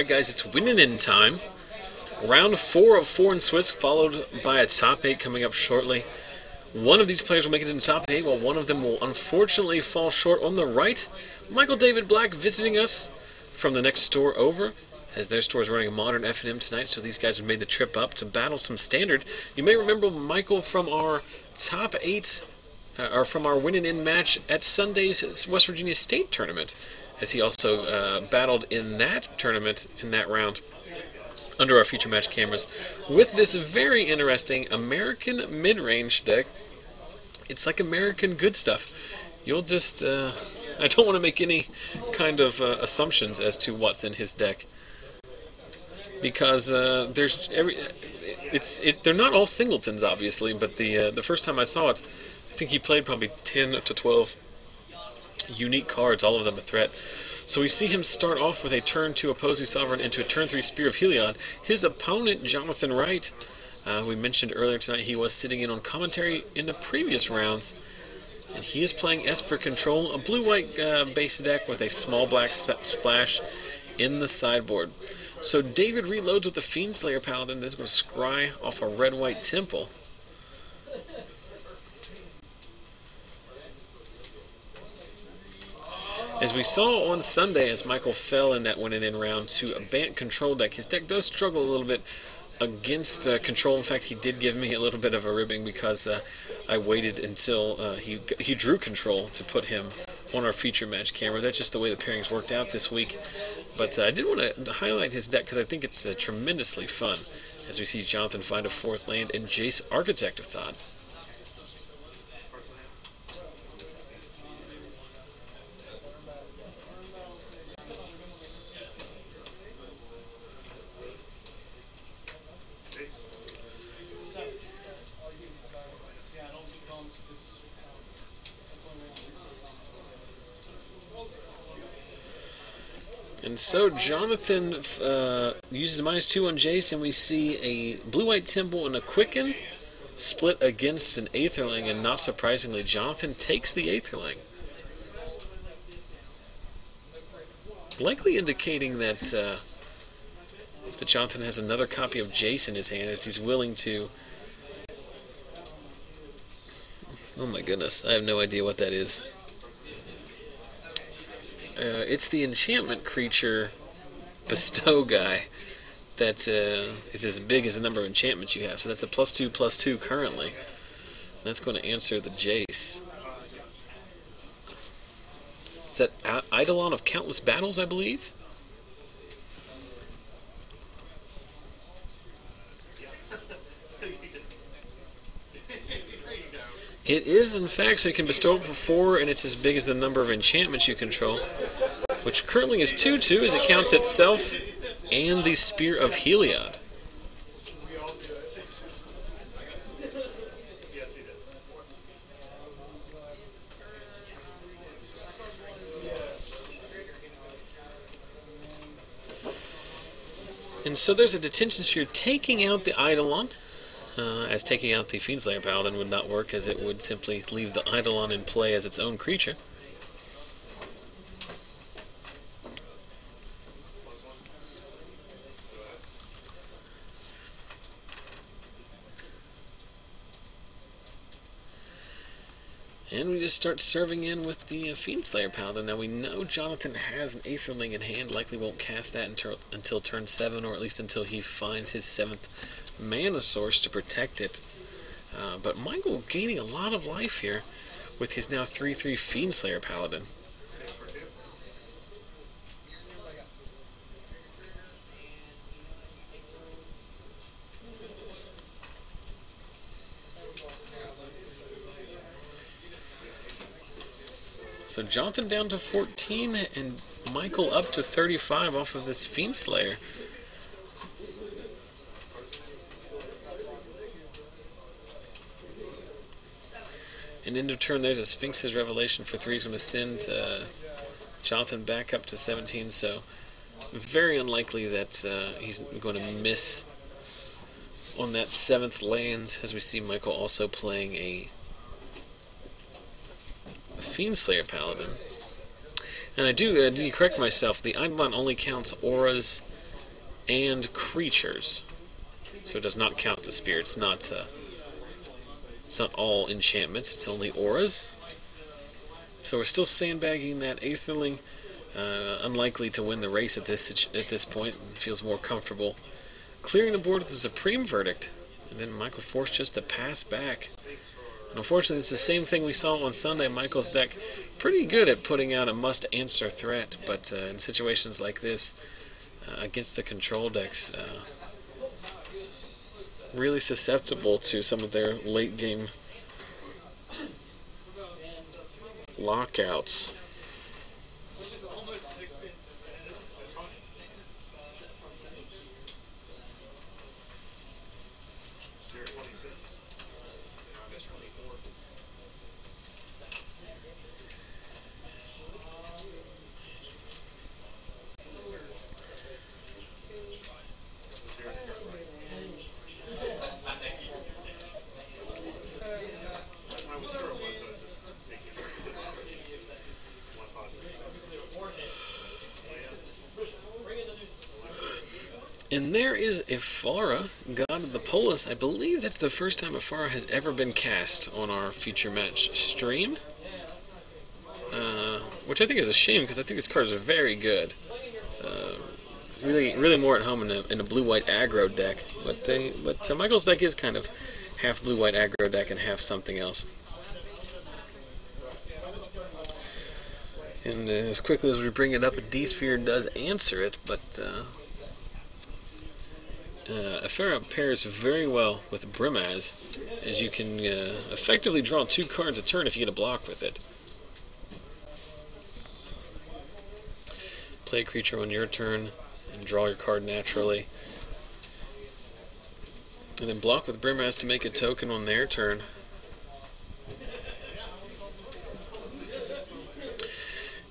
Alright guys, it's winning in time. Round 4 of 4 in Swiss, followed by a top 8 coming up shortly. One of these players will make it in the top 8, while one of them will unfortunately fall short. On the right, Michael David Black visiting us from the next store over, as their store is running a modern FNM tonight, so these guys have made the trip up to battle some standard. You may remember Michael from our top 8, or from our winning in match at Sunday's West Virginia State tournament, as he also battled in that tournament in that round under our feature match cameras with this very interesting American mid-range deck. It's like American good stuff. You'll just I don't want to make any kind of assumptions as to what's in his deck, because they're not all singletons obviously, but the first time I saw it, I think he played probably 10 to 12 unique cards, all of them a threat. So we see him start off with a turn 2 Opposing Sovereign into a turn 3 Spear of Heliod. His opponent, Jonathan Wright, who we mentioned earlier tonight, he was sitting in on commentary in the previous rounds, and he is playing Esper Control, a blue-white base deck with a small black splash in the sideboard. So David reloads with the Fiendslayer Paladin. This is going to scry off a red-white temple. As we saw on Sunday, as Michael fell in that winning in round to a Bant control deck, his deck does struggle a little bit against control. In fact, he did give me a little bit of a ribbing because I waited until he drew control to put him on our feature match camera. That's just the way the pairings worked out this week. But I did want to highlight his deck because I think it's tremendously fun, as we see Jonathan find a 4th land and Jace, Architect of Thought. And so Jonathan uses -2 on Jace, and we see a blue-white temple and a Quicken split against an Aetherling, and not surprisingly, Jonathan takes the Aetherling, likely indicating that that Jonathan has another copy of Jace in his hand, as he's willing to... Oh my goodness, I have no idea what that is. It's the enchantment creature bestow guy that is as big as the number of enchantments you have. So that's a +2/+2 currently. That's going to answer the Jace. Is that Eidolon of Countless Battles, I believe? It is, in fact, so you can bestow it for 4, and it's as big as the number of enchantments you control, which currently is 2/2, as it counts itself and the Spear of Heliod. And so there's a detention sphere taking out the Eidolon. As taking out the Fiendslayer Paladin would not work, as it would simply leave the Eidolon in play as its own creature. And we just start serving in with the Fiendslayer Paladin. Now we know Jonathan has an Aetherling in hand, likely won't cast that until turn 7, or at least until he finds his 7th mana source to protect it. But Michael gaining a lot of life here with his now 3/3 Fiendslayer Paladin. So Jonathan down to 14 and Michael up to 35 off of this Fiendslayer. And into turn, there's a Sphinx's Revelation for 3. He's going to send Jonathan back up to 17, so very unlikely that he's going to miss on that 7th land, as we see Michael also playing a Fiendslayer Paladin. And I do need to correct myself, the Eidolon only counts auras and creatures. So it does not count the spear. It's not all enchantments. It's only auras. So we're still sandbagging that Aetherling. Unlikely to win the race at this point. Feels more comfortable clearing the board with the Supreme Verdict. And then Michael forced just to pass back. And unfortunately, it's the same thing we saw on Sunday. Michael's deck pretty good at putting out a must-answer threat, but in situations like this, against the control decks, really susceptible to some of their late-game lockouts. And there is Ifara, God of the Polis. I believe that's the first time Ifara has ever been cast on our Future Match stream. Which I think is a shame, because I think these cards are very good. Really more at home in a blue-white aggro deck. But Michael's deck is kind of half blue-white aggro deck and half something else. And as quickly as we bring it up, a D-Sphere does answer it, but Ifara pairs very well with Brimaz, as you can effectively draw 2 cards a turn if you get a block with it. Play a creature on your turn and draw your card naturally. And then block with Brimaz to make a token on their turn.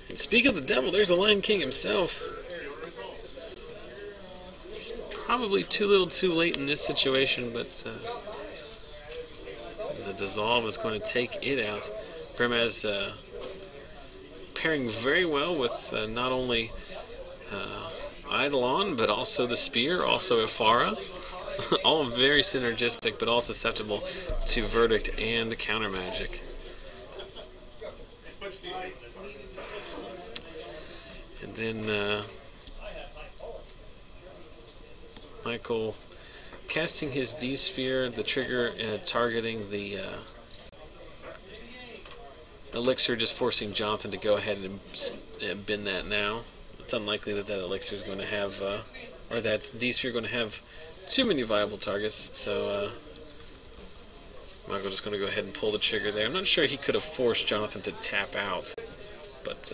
And speak of the devil, there's the Lion King himself. Probably too little too late in this situation, but the dissolve is going to take it out. Brimaz pairing very well with not only Eidolon, but also the Spear, also Ifara. All very synergistic, but all susceptible to Verdict and Counter Magic. And then Michael casting his D-Sphere, the trigger targeting the elixir, just forcing Jonathan to go ahead and bin that now. It's unlikely that elixir is going to have, or that D-Sphere going to have too many viable targets, so Michael's just going to go ahead and pull the trigger there. I'm not sure he could have forced Jonathan to tap out, but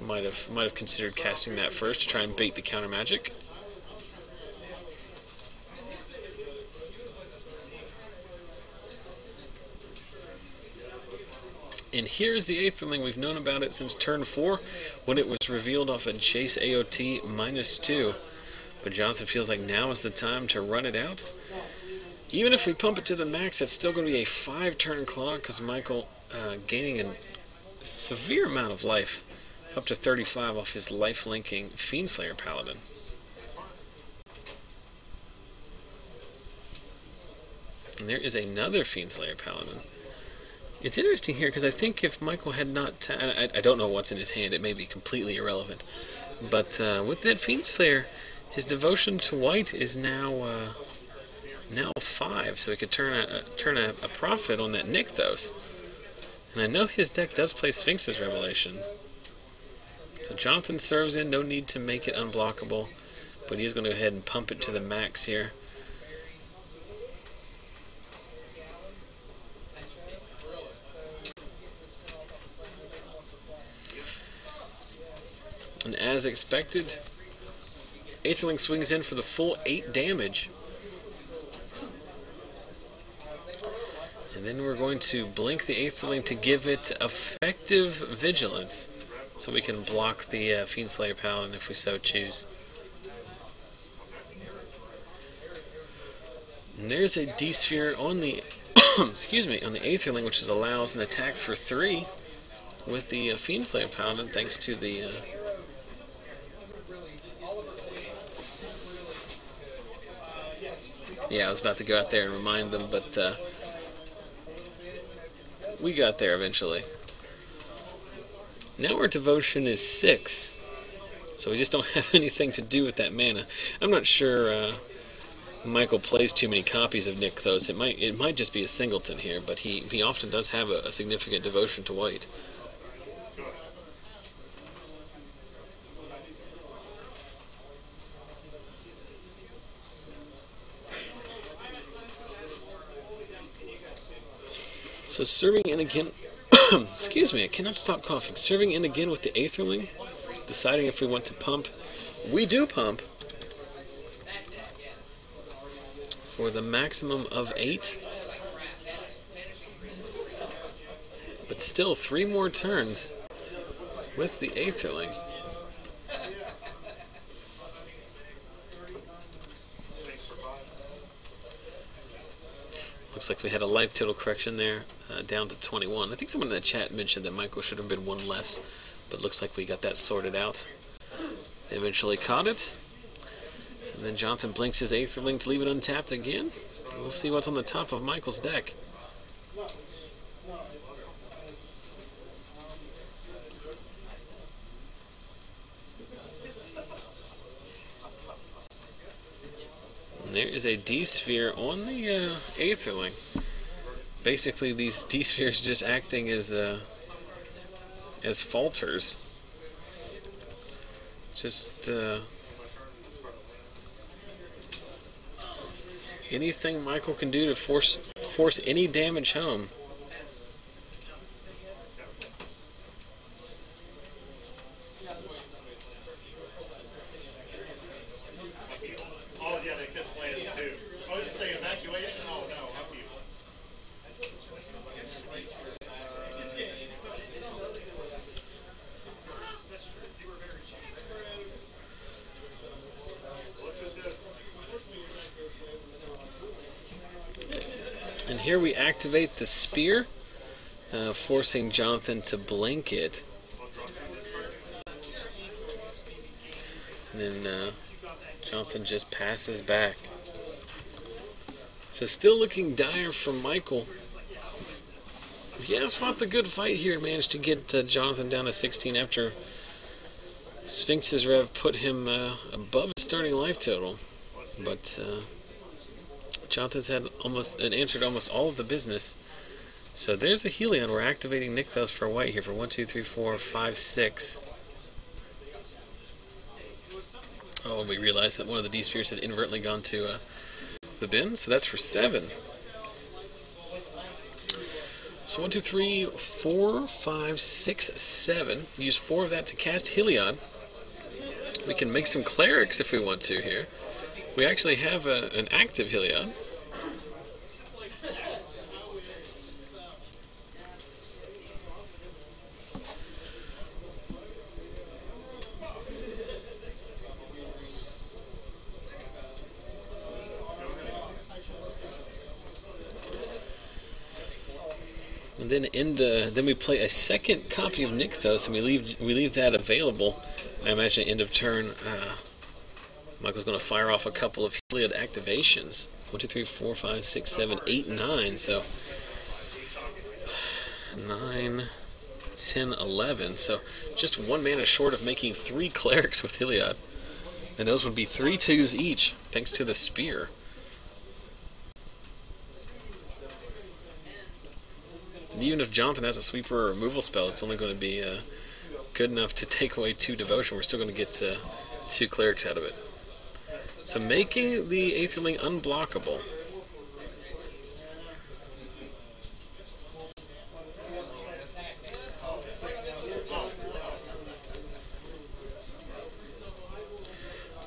might have considered casting that first to try and bait the counter magic. And here's the Aetherling. We've known about it since turn 4 when it was revealed off a Chase AOT -2. But Jonathan feels like now is the time to run it out. Even if we pump it to the max, it's still going to be a 5-turn clock, because Michael gaining a severe amount of life, up to 35 off his life-linking Fiendslayer Paladin. And there is another Fiendslayer Paladin. It's interesting here, because I think if Michael had not... I don't know what's in his hand. It may be completely irrelevant. But with that Fiendslayer, his devotion to white is now 5, so he could turn a profit on that Nykthos. And I know his deck does play Sphinx's Revelation. So Jonathan serves in, no need to make it unblockable, but he is going to go ahead and pump it to the max here. And as expected, Aetherling swings in for the full 8 damage. And then we're going to blink the Aetherling to give it effective vigilance, so we can block the Fiendslayer Paladin if we so choose. And there's a D-Sphere on the excuse me, on the Aetherling, which allows an attack for 3 with the Fiendslayer Paladin, thanks to the Yeah, I was about to go out there and remind them, but we got there eventually. Now our devotion is 6, so we just don't have anything to do with that mana. I'm not sure Michael plays too many copies of Nykthos. It might just be a singleton here, but he often does have a significant devotion to white. So serving in again, excuse me, I cannot stop coughing. Serving in again with the Aetherling, deciding if we want to pump. We do pump for the maximum of 8, but still 3 more turns with the Aetherling. Looks like we had a life total correction there, down to 21. I think someone in the chat mentioned that Michael should have been 1 less, but looks like we got that sorted out. They eventually caught it, and then Jonathan blinks his Aetherling to leave it untapped again. We'll see what's on the top of Michael's deck. And there is a D-sphere on the Aetherling. Basically, these D-spheres just acting as falters. Just anything Michael can do to force any damage home. Oh yeah, they could slant too. I was just saying evacuation. Oh no, up you. And here we activate the spear, forcing Jonathan to blink it. And then Jonathan just passes back. So still looking dire for Michael. He has fought the good fight here, managed to get Jonathan down to 16 after Sphinx's Rev put him above his starting life total. But Jonathan's had answered almost all of the business. So there's a Helion. We're activating Nykthos for white here for 1, 2, 3, 4, 5, 6. Oh, and we realized that one of the D-spheres had inadvertently gone to the bin, so that's for 7. So 1, 2, 3, 4, 5, 6, 7. Use 4 of that to cast Heliod. We can make some clerics if we want to here. We actually have an active Heliod. And then we play a second copy of Nykthos, and we leave that available. I imagine at end of turn, Michael's going to fire off a couple of Heliod activations. 1, 2, 3, 4, 5, 6, 7, 8, 9. So 9, 10, 11. So just 1 mana short of making 3 clerics with Heliod. And those would be 3 2s each, thanks to the spear. And even if Jonathan has a sweeper or removal spell, it's only going to be good enough to take away 2 devotion. We're still going to get 2 clerics out of it. So making the Aetherling unblockable.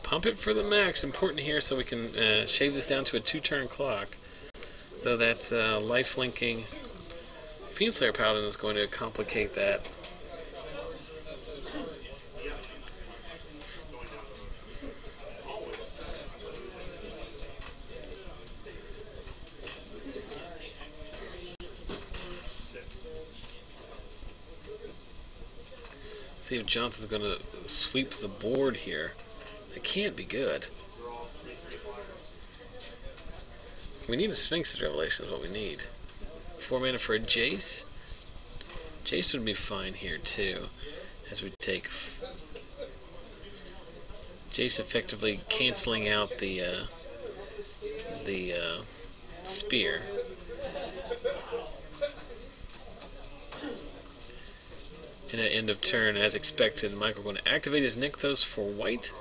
Pump it for the max. Important here so we can shave this down to a 2-turn clock. Though that life-linking Fiendslayer Paladin is going to complicate that. See if Johnson's going to sweep the board here. It can't be good. We need a Sphinx's Revelation is what we need. 4 mana for a Jace. Jace would be fine here too, as we take Jace effectively canceling out the spear. And at end of turn, as expected, Michael going to activate his Nykthos for white,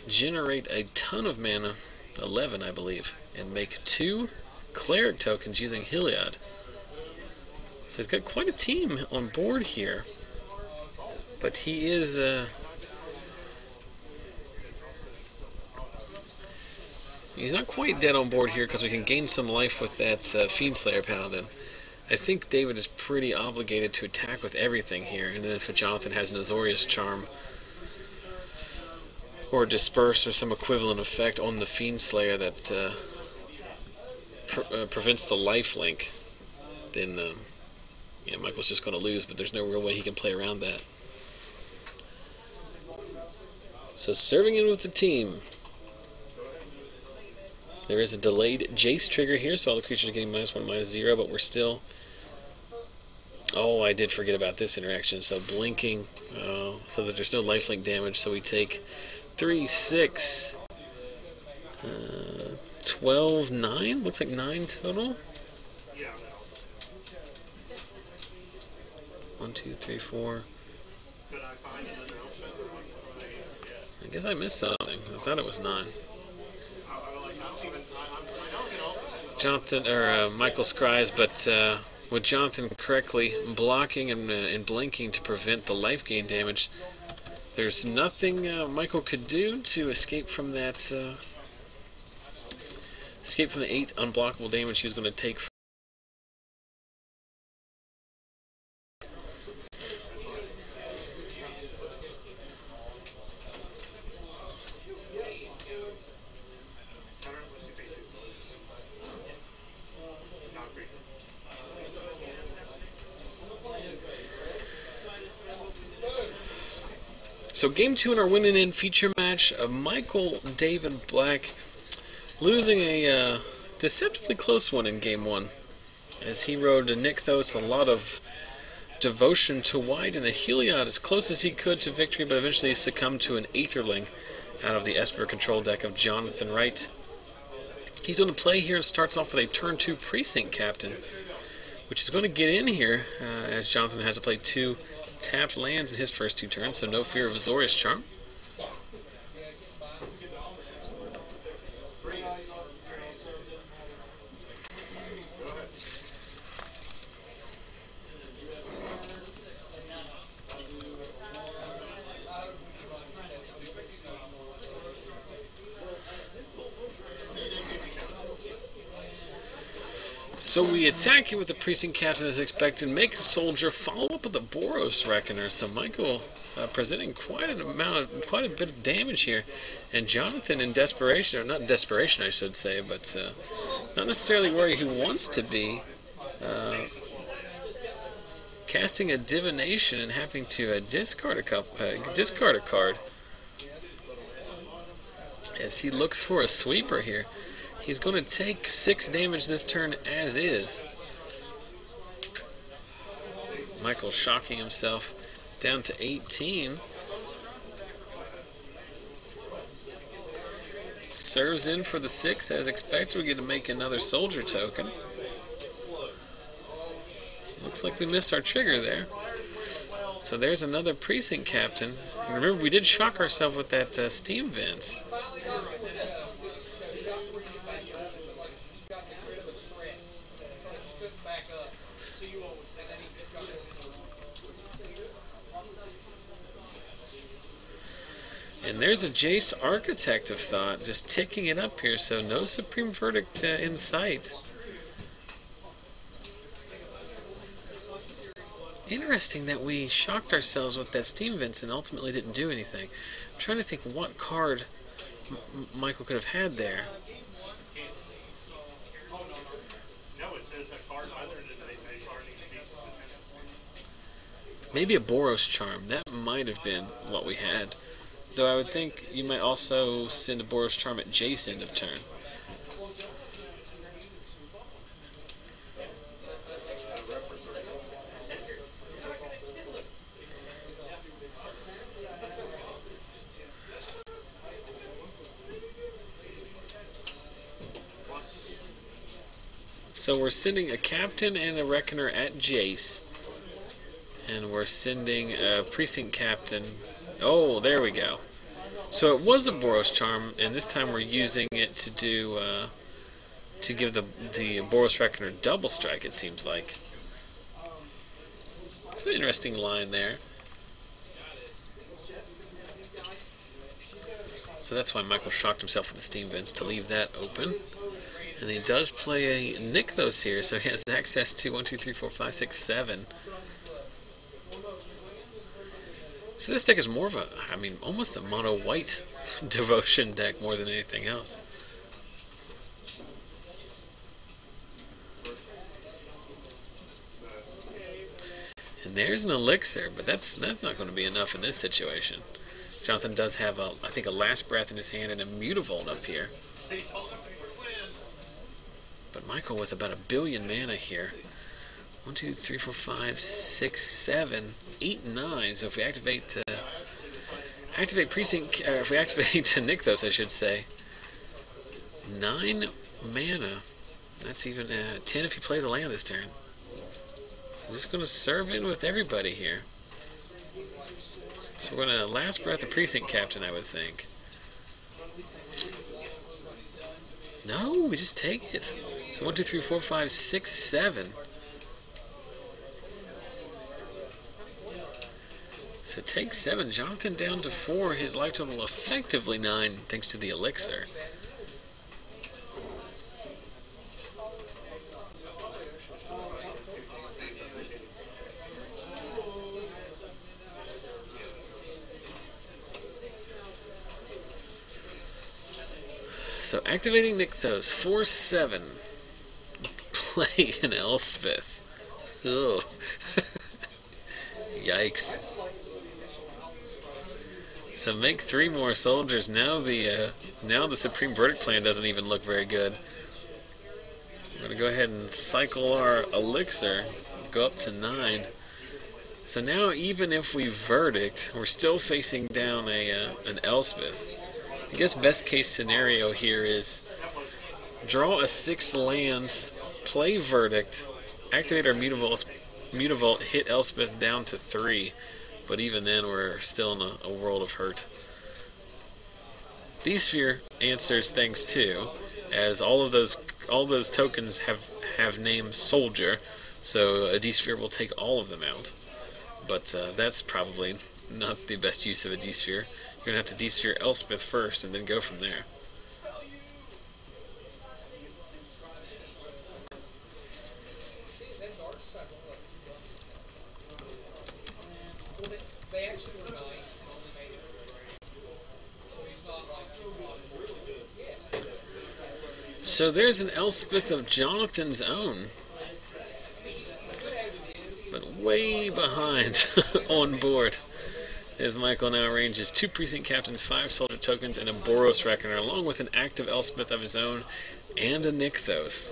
generate a ton of mana, 11 I believe, and make 2 cleric tokens using Heliod. So he's got quite a team on board here, but he is he's not quite dead on board here because we can gain some life with that Fiendslayer Paladin. I think David is pretty obligated to attack with everything here, and then if Jonathan has an Azorius Charm or Disperse or some equivalent effect on the Fiendslayer that prevents the lifelink, then yeah, Michael's just going to lose, but there's no real way he can play around that. So serving in with the team. There is a delayed Jace trigger here, so all the creatures are getting -1, -0, but we're still... Oh, I did forget about this interaction. So blinking, so that there's no lifelink damage, so we take 3, 6, 12, 9? Looks like 9 total. 1, 2, 3, 4. I guess I missed something. I thought it was 9. Jonathan, or Michael scries, but with Jonathan correctly blocking and blinking to prevent the life gain damage, there's nothing Michael could do to escape from that, escape from the 8 unblockable damage he was going to take. So game 2 in our winning in feature match of Michael, David, Black, losing a deceptively close one in game 1, as he rode a Nykthos, a lot of devotion to white, and a Heliod as close as he could to victory, but eventually succumbed to an Aetherling out of the Esper control deck of Jonathan Wright. He's going to play here and starts off with a turn 2 Precinct Captain, which is going to get in here, as Jonathan has to play 2 tapped lands in his first 2 turns, so no fear of Azorius Charm. So we attack it with the Precinct Captain as expected, make a Soldier, follow up with the Boros Reckoner. So Michael presenting quite a bit of damage here, and Jonathan in desperation, or not desperation I should say, but not necessarily where he wants to be, casting a Divination and having to discard a card as he looks for a sweeper here. He's going to take 6 damage this turn as is. Michael shocking himself down to 18. Serves in for the 6 as expected. We get to make another Soldier token. Looks like we missed our trigger there. So there's another Precinct Captain. And remember, we did shock ourselves with that Steam Vents. And there's a Jace Architect of Thought just ticking it up here, so no Supreme Verdict in sight. Interesting that we shocked ourselves with that Steam Vents and ultimately didn't do anything. I'm trying to think what card Michael could have had there. Maybe a Boros Charm. That might have been what we had. Though I would think you might also send a Boros Charm at Jace end of turn. So we're sending a captain and a reckoner at Jace. And we're sending a precinct captain. Oh, there we go. So it was a Boros charm, and this time we're using it to do to give the Boros reckoner double strike. It seems like. It's an interesting line there. So that's why Michael shocked himself with the steam vents to leave that open. And he does play a Nykthos here, so he has access to 1, 2, 3, 4, 5, 6, 7. So this deck is more of a, I mean, almost a mono-white devotion deck more than anything else. And there's an elixir, but that's not going to be enough in this situation. Jonathan does have, I think, a Last Breath in his hand and a Mutavault up here. But Michael with about 1 billion mana here. 1, 2, 3, 4, 5, 6, 7, 8, 9. So if we activate Precinct, if we activate Nykthos, I should say, 9 mana. That's even 10 if he plays a land this turn. So I'm just going to serve in with everybody here. So we're going to Last Breath the Precinct Captain, I would think. No, we just take it. So 1, 2, 3, 4, 5, 6, 7. So take 7. Jonathan down to 4. His life total effectively 9 thanks to the elixir. So activating Nykthos, 4/7. Play an Elspeth. Ugh. Yikes. So make 3 more soldiers. Now the Supreme Verdict plan doesn't even look very good. We're gonna go ahead and cycle our elixir, go up to 9. So now even if we verdict, we're still facing down an Elspeth. I guess best case scenario here is draw a 6 lands, play Verdict, activate our Mutavault, hit Elspeth down to 3, but even then we're still in a world of hurt. D-Sphere answers things too, as all of those tokens have named Soldier, so a D-Sphere will take all of them out. But that's probably not the best use of a D-Sphere. You're going to have to D-Sphere Elspeth first and then go from there. So there's an Elspeth of Jonathan's own, but way behind on board, as Michael now arranges 2 Precinct Captains, 5 Soldier Tokens, and a Boros Reckoner, along with an active Elspeth of his own and a Nykthos.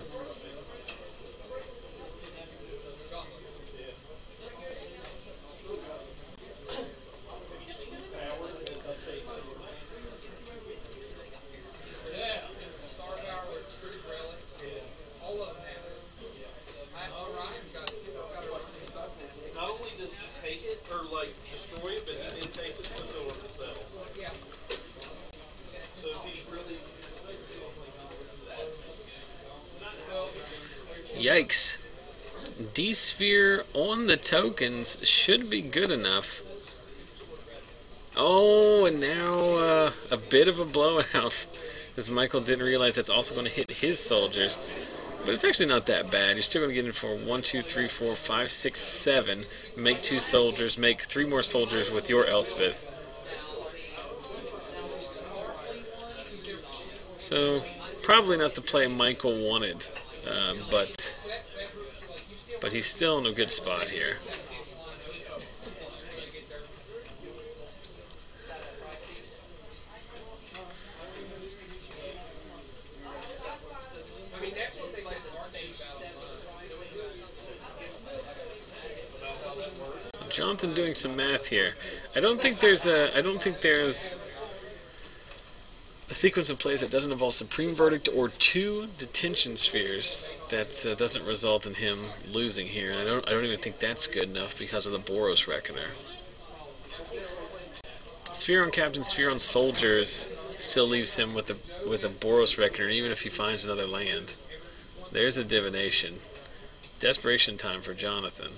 Yikes. D-Sphere on the tokens should be good enough. Oh, and now a bit of a blowout, as Michael didn't realize that's also going to hit his soldiers. But it's actually not that bad. You're still going to get in for 1, 2, 3, 4, 5, 6, 7. Make 2 soldiers. Make 3 more soldiers with your Elspeth. So, probably not the play Michael wanted. But he's still in a good spot here. Jonathan doing some math here. I don't think there's a sequence of plays that doesn't involve Supreme Verdict or 2 detention spheres that doesn't result in him losing here. And I don't even think that's good enough because of the Boros Reckoner. Sphere on Captain, Sphere on Soldiers still leaves him with a Boros Reckoner, even if he finds another land. There's a divination. Desperation time for Jonathan.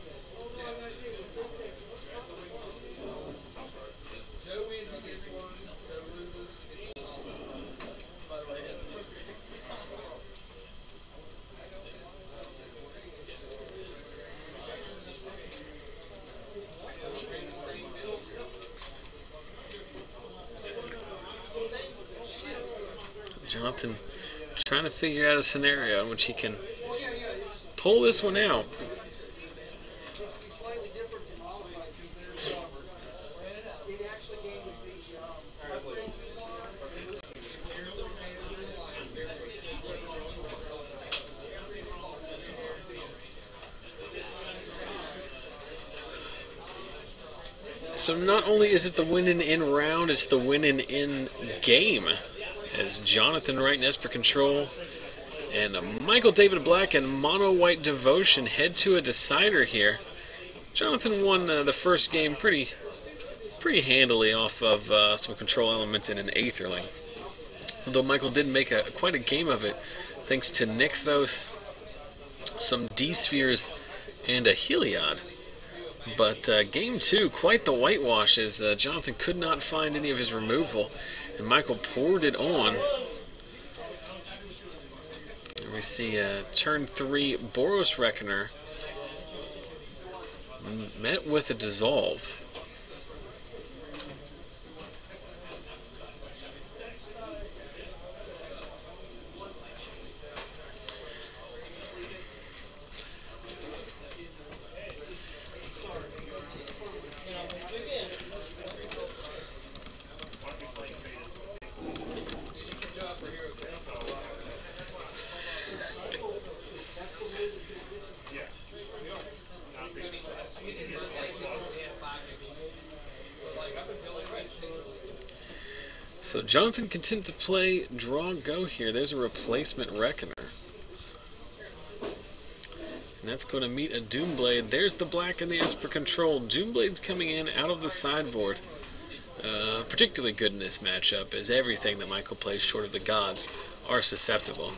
Jonathan trying to figure out a scenario in which he can pull this one out. So not only is it the win in round, it's the win in game. As Jonathan Wright and Esper Control and Michael David Black and Mono White Devotion head to a decider here. Jonathan won the first game pretty handily off of some control elements and an Aetherling. Although Michael did make quite a game of it, thanks to Nykthos, some D-Spheres, and a Heliod. But game 2, quite the whitewash, as Jonathan could not find any of his removal, and Michael poured it on. And we see turn 3 Boros Reckoner met with a dissolve. So Jonathan content to play draw go here. There's a replacement Reckoner. And that's going to meet a Doomblade. There's the black and the Esper Control. Doomblade's coming in out of the sideboard. Particularly good in this matchup, as everything that Michael plays short of the gods are susceptible.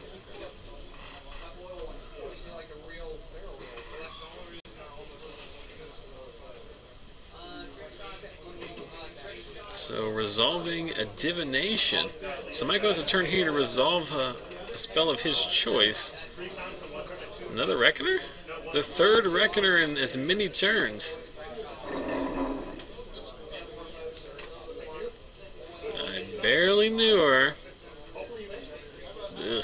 So resolving a divination. So Michael has a turn here to resolve a spell of his choice. Another Reckoner? The third Reckoner in as many turns. I barely knew her. Ugh.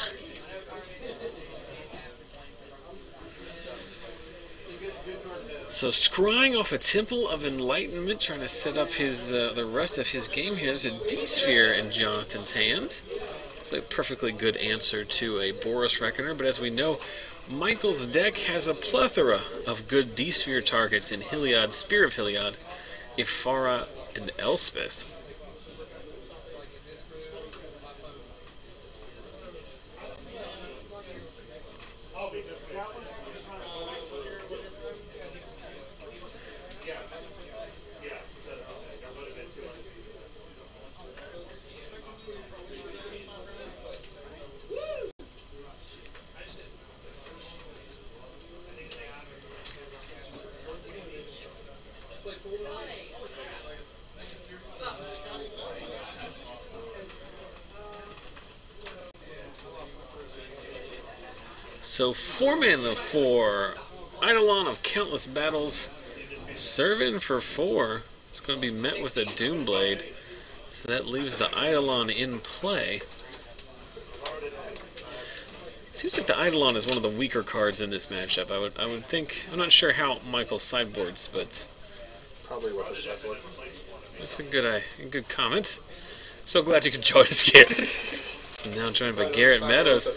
So scrying off a Temple of Enlightenment, trying to set up his the rest of his game here. There's a D-Sphere in Jonathan's hand. It's a perfectly good answer to a Boros Reckoner, but as we know, Michael's deck has a plethora of good D-Sphere targets in Heliod, Spear of Heliod, Ifara, and Elspeth. So 4 mana for Eidolon of Countless Battles. Serve-in for 4. It's going to be met with a Doomblade. So that leaves the Eidolon in play. Seems like the Eidolon is one of the weaker cards in this matchup. I would think. I'm not sure how Michael sideboards, but probably with a sideboard. That's a good comment. So glad you could join us, Garrett. So now joined by Garrett Meadows.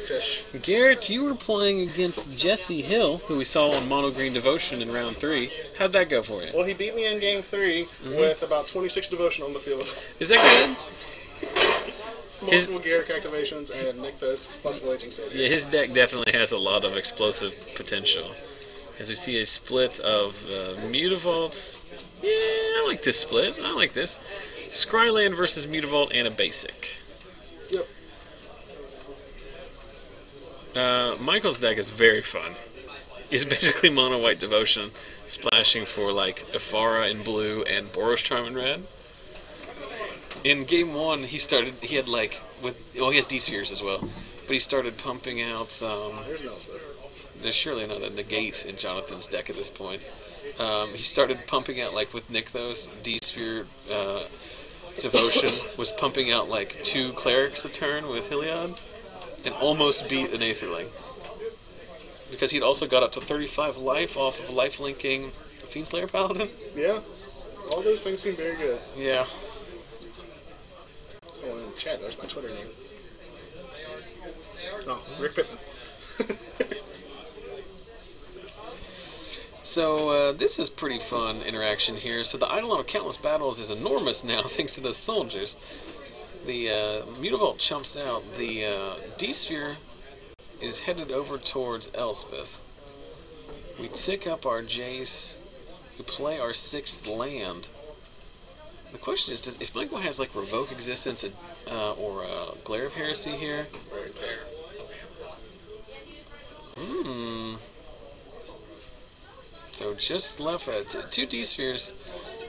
Garrett, you were playing against Jesse Hill, who we saw on Mono Green Devotion in round 3. How'd that go for you? Well, he beat me in game 3 with about 26 devotion on the field. Is that good? Multiple Garrick activations and Nykthos plus Voyaging Savior. Yeah, his deck definitely has a lot of explosive potential. As we see a split of Mutavaults. Yeah, I like this split. I like this. Scryland versus Mutavault and a basic. Yep. Michael's deck is very fun. He's basically mono white devotion, splashing for like Ifara in blue and Boros Charm in red. In game 1, he has D-spheres as well, but he started pumping out. There's no Elspeth. There's surely another negate in Jonathan's deck at this point. He started pumping out, like with Nykthos, D-sphere devotion, was pumping out like 2 clerics a turn with Heliod, and almost beat an Aetherling. Because he'd also got up to 35 life off of life-linking Fiendslayer Paladin. Yeah. All those things seem very good. Yeah. Someone in the chat knows my Twitter name. Oh, Rick Pittman. So, this is pretty fun interaction here. So the Eidolon of Countless Battles is enormous now, thanks to those soldiers. The Mutavault chumps out. The D-Sphere is headed over towards Elspeth. We tick up our Jace. We play our 6th land. The question is, if Michael has like Revoke Existence or Glare of Heresy here? Right there. So just left 2 D-spheres,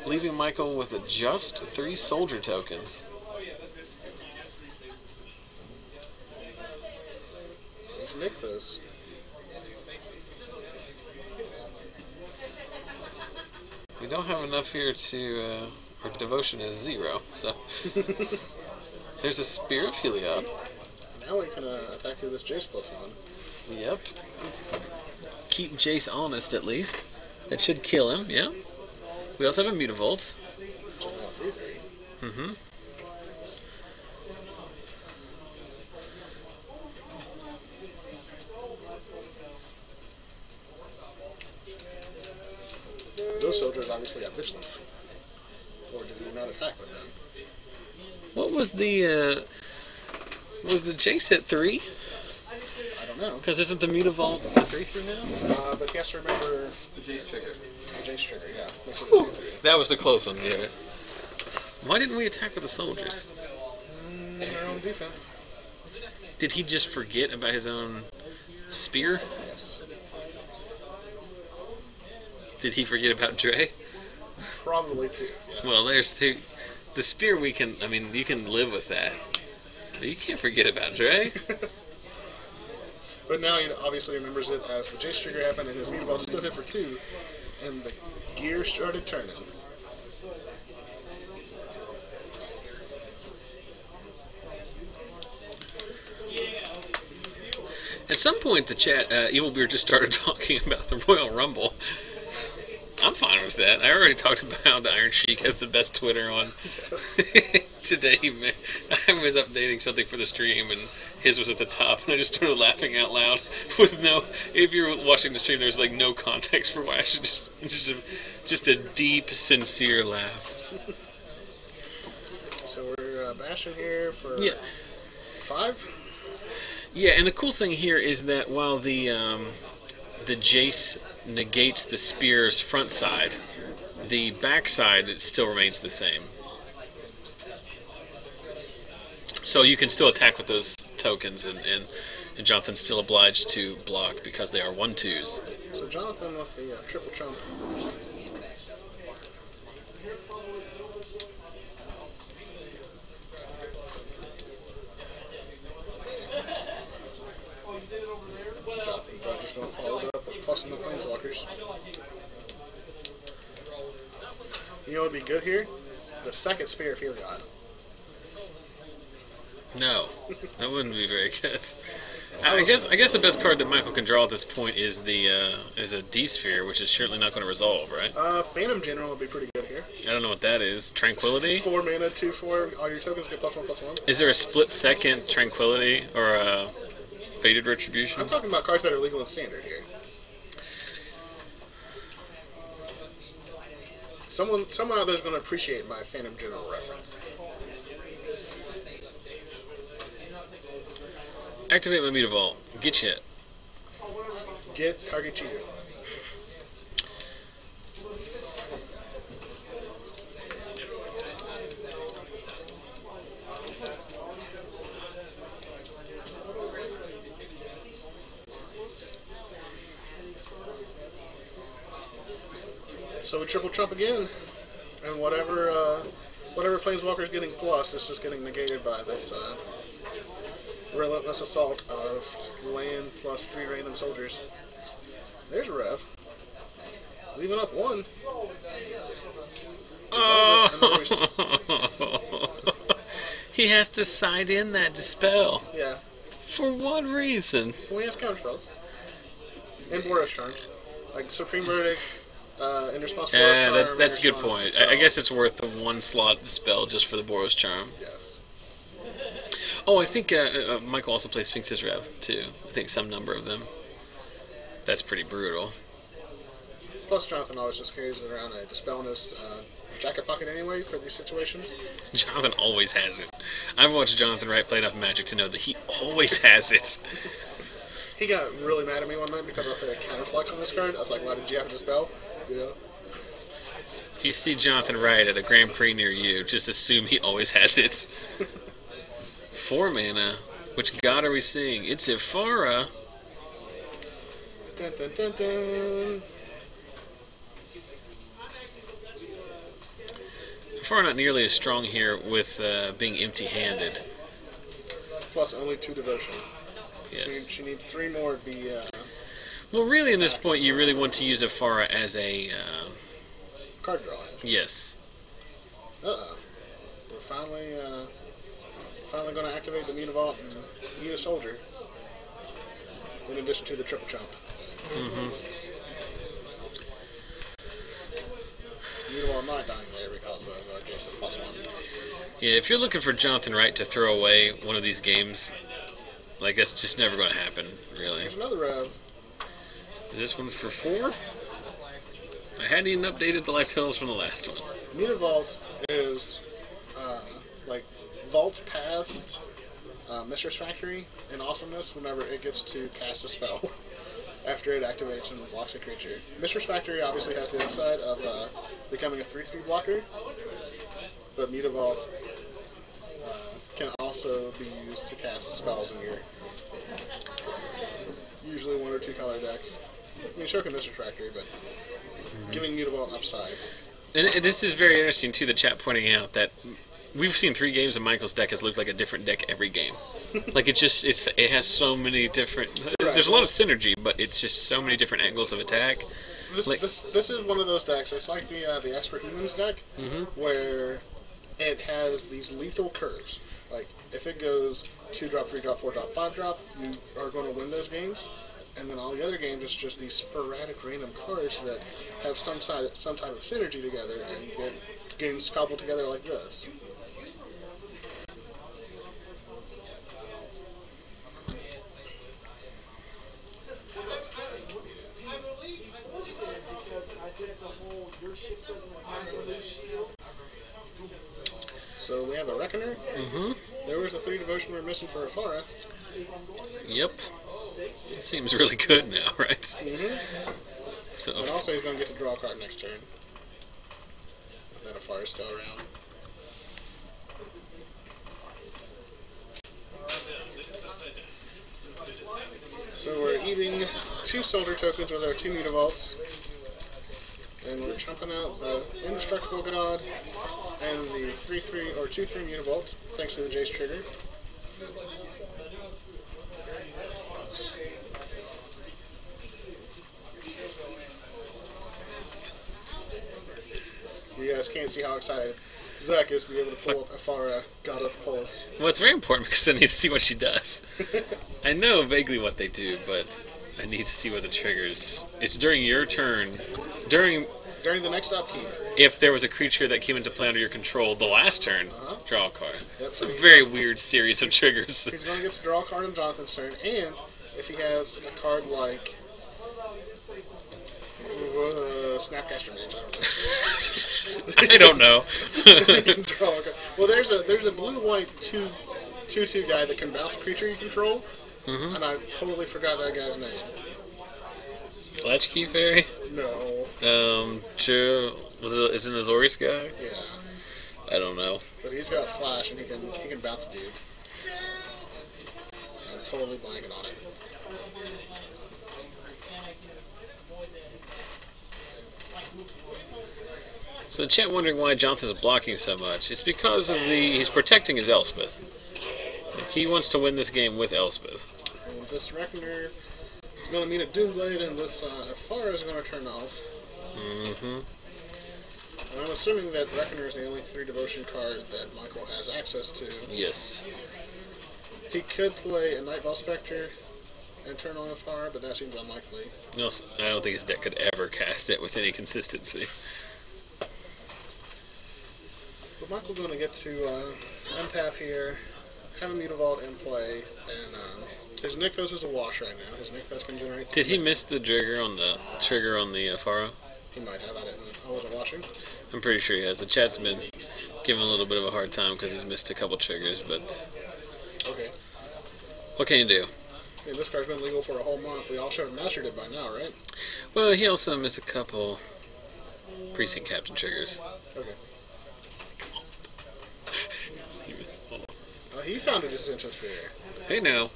leaving Michael with just 3 soldier tokens. Let's make this. We don't have enough here to... our devotion is 0, so... There's a Spear of Heliod. Now we can attack through this Jace +1. Yep. Keep Jace honest, at least. That should kill him, yeah. We also have a Mutavault. Mm-hmm. Those soldiers obviously have vigilance. Or did we not attack with them? What was the Jace at 3? I don't know. Because isn't the Mutavault the 3/3 now? But he has to remember The Jace trigger. the Jace trigger, yeah. Makes it a 2/3. That was the close one, yeah. Why didn't we attack with the soldiers? Their own defense. Did he just forget about his own spear? Yes. Did he forget about Dre? Probably 2. Well, there's 2. The spear you can live with that. But you can't forget about Dre. But now he obviously remembers it as the Jace trigger happened and his Mutavault still hit for 2, and the gear started turning. At some point, the chat, Evil Beard just started talking about the Royal Rumble. I'm fine with that. I already talked about how the Iron Sheik has the best Twitter on. Yes. Today, I was updating something for the stream, and his was at the top, and I just started laughing out loud with no... If you're watching the stream, there's like no context for why I should just a deep, sincere laugh. So we're bashing here for 5? Yeah, and the cool thing here is that while the Jace negates the spear's front side, the back side it still remains the same. So you can still attack with those tokens, and Jonathan's still obliged to block because they are 1/2s. So Jonathan with the triple trump. Jonathan just going to follow it up with plussing the Planeswalkers. You know what would be good here? The second Spear of Heliod. No, that wouldn't be very good. I guess the best card that Michael can draw at this point is a D-Sphere, which is certainly not going to resolve, right? Phantom General would be pretty good here. I don't know what that is. Tranquility? 4 mana, 2/4. All your tokens get +1/+1. Is there a split second Tranquility or a Faded Retribution? I'm talking about cards that are legal and standard here. Someone out there's going to appreciate my FNM general reference. Activate my Meter Vault. Get you. Get target cheater. So we triple trump again, and whatever Planeswalker is getting plus, it's just getting negated by this relentless assault of land plus 3 random soldiers. There's Rev. Leaving up 1. Oh! He has to side in that Dispel. Yeah. For one reason. Well, he has counterspells. And Boros Charms. Like Supreme Verdict, in response to Boros Charm. That's a good point. I guess it's worth the 1 slot Dispel just for the Boros Charm. Yes. Oh, I think Michael also plays Sphinx's Rev, too. I think some number of them. That's pretty brutal. Plus, Jonathan always just carries around a Dispel in his jacket pocket anyway for these situations. Jonathan always has it. I've watched Jonathan Wright play enough Magic to know that he always has it. He got really mad at me one night because I put a Counterflux on this card. I was like, why did you have a Dispel? Yeah. If you see Jonathan Wright at a Grand Prix near you, just assume he always has it. 4 mana. Which god are we seeing? It's Ifara. Dun, dun, dun, dun. Ifara not nearly as strong here with being empty-handed. Plus only 2 devotion. Yes. She needs 3 more to be... well, really, in this point, you really want to use Ifara as a... card drawing. Yes. Uh-oh. We're finally going to activate the Meter Vault and need a soldier. In addition to the triple chomp. Mm-hmm. Meter Vault not dying there because of Jason's +1. Yeah, if you're looking for Jonathan Wright to throw away one of these games, like, that's just never going to happen, really. There's another Rev. Is this one for 4? I hadn't even updated the life totals from the last one. Meter Vault is, like, vaults past Mistress Factory in awesomeness whenever it gets to cast a spell after it activates and blocks a creature. Mistress Factory obviously has the upside of becoming a 3/3 blocker, but Meter Vault can also be used to cast spells in your usually 1 or 2 color decks. I mean, sure can Mistress Factory, but giving Meter Vault upside. And this is very interesting, too, the chat pointing out that we've seen 3 games and Michael's deck has looked like a different deck every game. Like, it has so many different... Right. There's a lot of synergy, but it's just so many different angles of attack. This is one of those decks. It's like the Esper Humans deck, where it has these lethal curves. Like, if it goes 2-drop, 3-drop, 4-drop, 5-drop, you are going to win those games. And then all the other games, it's just these sporadic random cards that have some type of synergy together, and you get games cobbled together like this. So we have a Reckoner. There was the 3 devotion we were missing for Ifara. Yep. It seems really good now, right? So. And also he's going to get to draw a card next turn. If that Ifara is still around. So we're eating 2 soldier tokens with our 2 Meter Vaults. And we're chomping out the Indestructible God and the 3/3 or 2/3 Meter Vault, thanks to the Jace trigger. You guys can't see how excited Zach is to be able to pull up Ifara, God of the Polis. Well, it's very important because I need to see what she does. I know vaguely what they do, but I need to see what the triggers. It's during your turn. During the next upkeep. If there was a creature that came into play under your control the last turn, draw a card. Yep, It's a very weird series of triggers. He's going to get to draw a card on Jonathan's turn, and if he has a card like Snapcaster Mage, I don't know. draw a card. Well, there's a blue-white 2/2 guy that can bounce a creature you control, and I totally forgot that guy's name. Latchkey Fairy? No. Is it an Azorius guy? Yeah. I don't know. But he's got flash and he can bounce a dude. I'm totally blanking on it. So the chat wondering why Jonathan's blocking so much. It's because of he's protecting his Elspeth. Like, he wants to win this game with Elspeth. And this Reckoner is going to mean a Doomblade, and this Afara is going to turn off. Mm-hmm. And I'm assuming that Reckoner is the only 3 devotion card that Michael has access to. Yes. He could play a Nightball Spectre and turn on Afara, but that seems unlikely. No, I don't think his deck could ever cast it with any consistency. But Michael's going to get to untap here, have a Mutavault in play, and his Nykthos is a wash right now. His Nykthos can generate... Did he miss the trigger on the Pharaoh? He might have. I wasn't watching. I'm pretty sure he has. The chat's been giving a little bit of a hard time because he's missed a couple triggers, but Okay. what can you do? I mean, this card's been legal for a whole month. We all should have mastered it by now, right? Well, he also missed a couple Precinct Captain triggers. Okay. He found a Dissension Sphere. Hey now.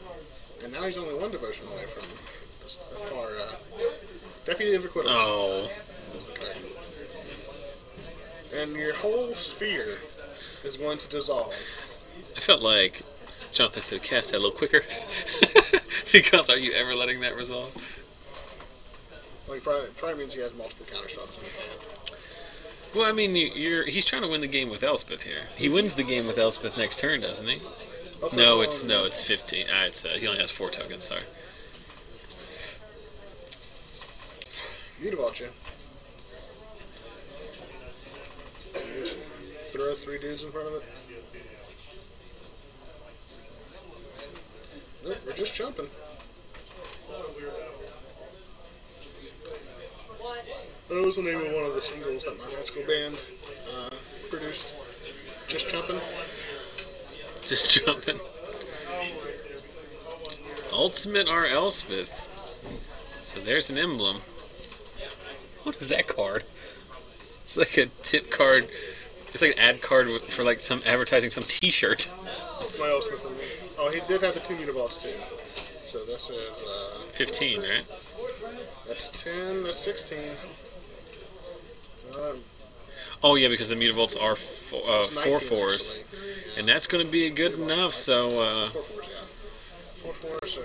And now he's only 1 devotion away from Afar. Deputy of Equivalence. Oh. That's the card. And your whole sphere is going to dissolve. I felt like Jonathan could have cast that a little quicker. Because are you ever letting that resolve? Well, he probably means he has multiple counterspells in his hand. Well, I mean, he's trying to win the game with Elspeth here. He wins the game with Elspeth next turn, doesn't he? No, it's 15. He only has 4 tokens. Sorry. Mutavault you. Just throw 3 dudes in front of it. Nope, we're just jumping. That was the name of one of the singles that my high school band produced. Just jumping. Just jumping. Ultimate R. Elspeth. So there's an emblem. What is that card? It's like a tip card. It's like an ad card for like some advertising some T-shirt. That's my Elspeth. Oh, he did have the 2 Mutavaults too. So this is 15, right? That's 10. That's 16. Oh yeah, because the Mutavaults are 4 4s, actually. and that's going to be good enough. So 4 4s, yeah. 4 4s. So